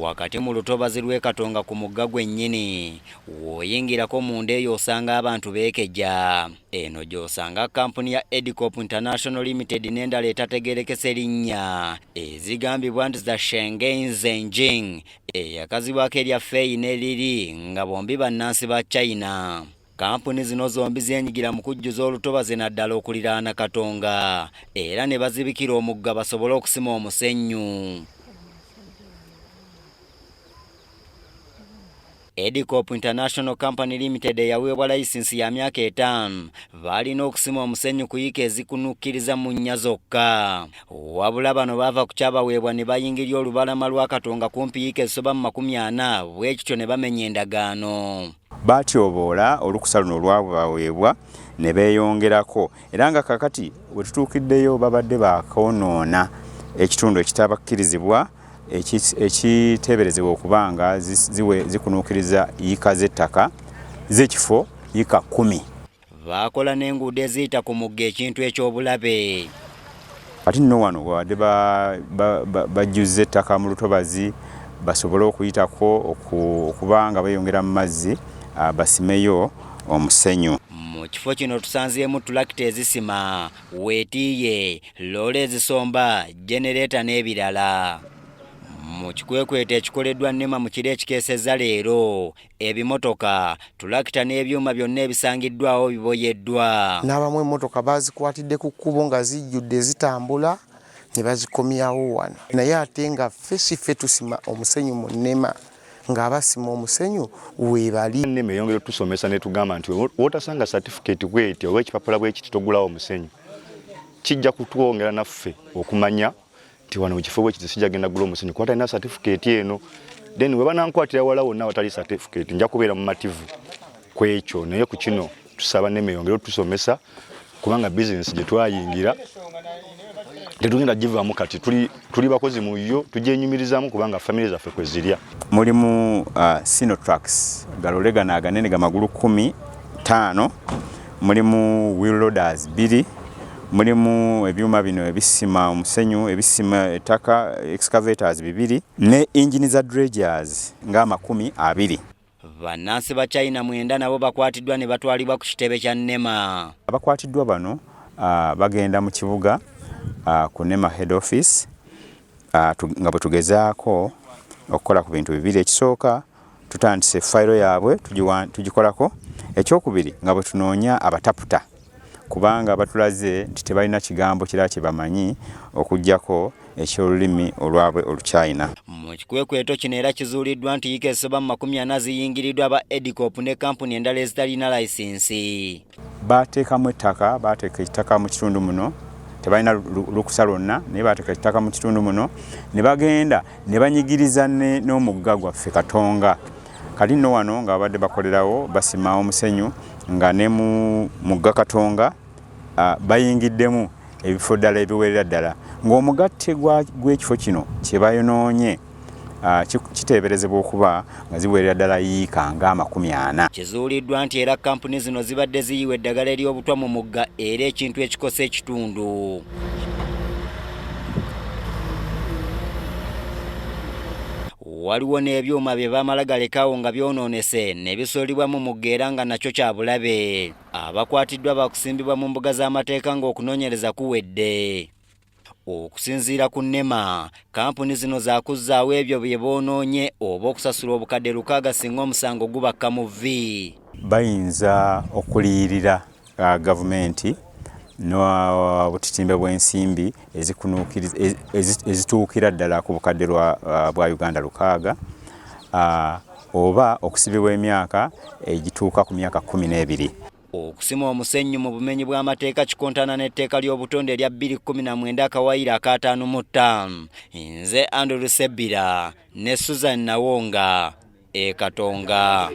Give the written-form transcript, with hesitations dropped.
wakati mu lutobazi lw'e Katonga ku mugga gwennyini. W'oyingirako munda eyo osanga abantu beekejja. Eno gy'osanga kampuni ya Edcorp International Limited n'endala etategeerekese linnya ezigambibwa nti za Shenzhen Zhenjing eyakazibwako erya Fei n'eriri nga bombi bannansi ba China. Kampuni zino zombi zeenyigira mu kujjuza olutobazi naddala okuliraana Katonga era ne bazibikira omugga basobole okusima omusenyu. Edcorp International Company Limited yaweebwa layisinsi ya myaka 5 balina okusima omusenyu ku yiika ezikunukkiriza mu nnya zokka. Wabula bano baava ku kyabaweebwa ne bayingirya olubalama lwa Katonga kumpi yiika ezisoba mu 40 bwe kityo ne bamenya endagaano. Batyoboola olukusa luno olwabaweebwa ne beeyongerako era nga kakati we tutuukiddeyo babadde bakoonoona ekitundu ekitabakkirizibwa ekiteeberezebwa okuba nga zikunuukiriza yiika z'ettaka z'ekifo yiika 10. Baakola n'enguudo eziyita ku mugga ekintu eky'obulabe. Kati nno wano wadde bajjuzza ettaka mu lutobazi basobole okuyitako okuba nga beeyongera mu mazzi basimeyo omusenyu. Mu kifo kino tusanzeemu tulakita ezisima, weetiiye, loole ezisomba, jenereeta n'ebirala. Mu kikwekweto ekikoleddwa NEMA mu kiro ekikeesezza leero, ebimotoka, tulakita n'ebyuma byonna ebisangiddwawo biboyeddwa. N'abamu emmotoka bazikwatidde ku kkubo nga zijjudde zitambula ne bazikomyawo wano. Naye ate nga ffe tusima omusenyu mu NEMA ng'abasima omusenyu weebali. NEMA eyongera otusomesa ne tugamba nti wootasanga certificate bw'eti oba ekipapula bw'ekiti togulawo omusenyu, kijja kutwongera naffe okumanya nti wano ekifo bw'ekiti sijja genda gula omusenyu kuba talina certificate eno. Then we banankwatira wala wonna awatali certificate nja kubeera mumativu ku ekyo. Naye ku kino tusaba NEMA eyongera otusomesa kubanga bizinesi gye twayingira tetugenda givaamu kati tuli bakozi mu yo tugyenyumirizaamu kubanga famire zaffe kwe zirya. Mulimu Sinotrax galole gano aganene ga magulu 15, mulimu wheel loaders 2, mulimu ebyuma bino ebisima omusenyu ebisima ettaka excavators 2 ne engine za dredgers nga 20. Bannansi ba China 9 nabo bakwatiddwa ne batwalibwa ku kitebe kya NEMA. Abakwatiddwa bano bagenda mu kibuga ku NEMA head office nga bwe tugezaako okukola ku bintu 2. Ekisooka tutandise fayiro yaabwe tugikolako. Ekyokubiri nga bwe tunoonya abataputa kubanga batulaze nti tebalina kigambo kirala kye bamanyi okuggyako ekyolulimi olwabwe oluchina. Mu kikwekweto kino era kizuuliddwa nti yiika ezisoba mu 40 ziyingiriddwa aba Edcorp ne kampuni endala ezitalina layisinsi. Bateeka ettaka mu kitundu muno, tebalina lukusa lwonna naye bateeka ettaka mu kitundu muno ne bagenda ne banyigiriza n'omugga gwaffe Katonga. Kati nno wano nga babadde bakolerawo basima omusenyu nga ne mu mugga Katonga bayingiddemu ebifo ddala ebiwerera ddala ng'omugatte gw'ekifo kino kye bayonoonye kiteeberezebwa okuba nga ziwerera ddala yiika nga 40. Kizuuliddwa nti era kampuni zino zibadde ziyiwa eddagala ery'obutwa mu mugga era ekintu ekikosa ekitundu. Waliwo n'ebyuma bye baamala galekaawo nga byonoonese ne bisuulibwa mu mugga era nga nakyo kya bulabe. Abakwatiddwa bakusimbibwa mu mbuga z'amateeka ng'okunoonyereza kuwedde. Okusinziira ku NEMA, kampuni zino zaakuzzaawo ebyo bye boonoonye oba okusasula obukadde 600 singa omusango gubakka mu vvi. Bayinza okuliyirira gavumenti n'obutitimbe bw'ensimbi ezituukira ddala ku bukadde bwa Uganda 600 oba okusibibwa emyaka egituuka ku myaka 12. Okusima omusenyu mu bumenyi bw'amateeka kikontana n'etteeka ly'obutonde erya 2019 akawaayiro aka 5. Nze Andrew Sebbira ne Susan Nawonga, Katonga.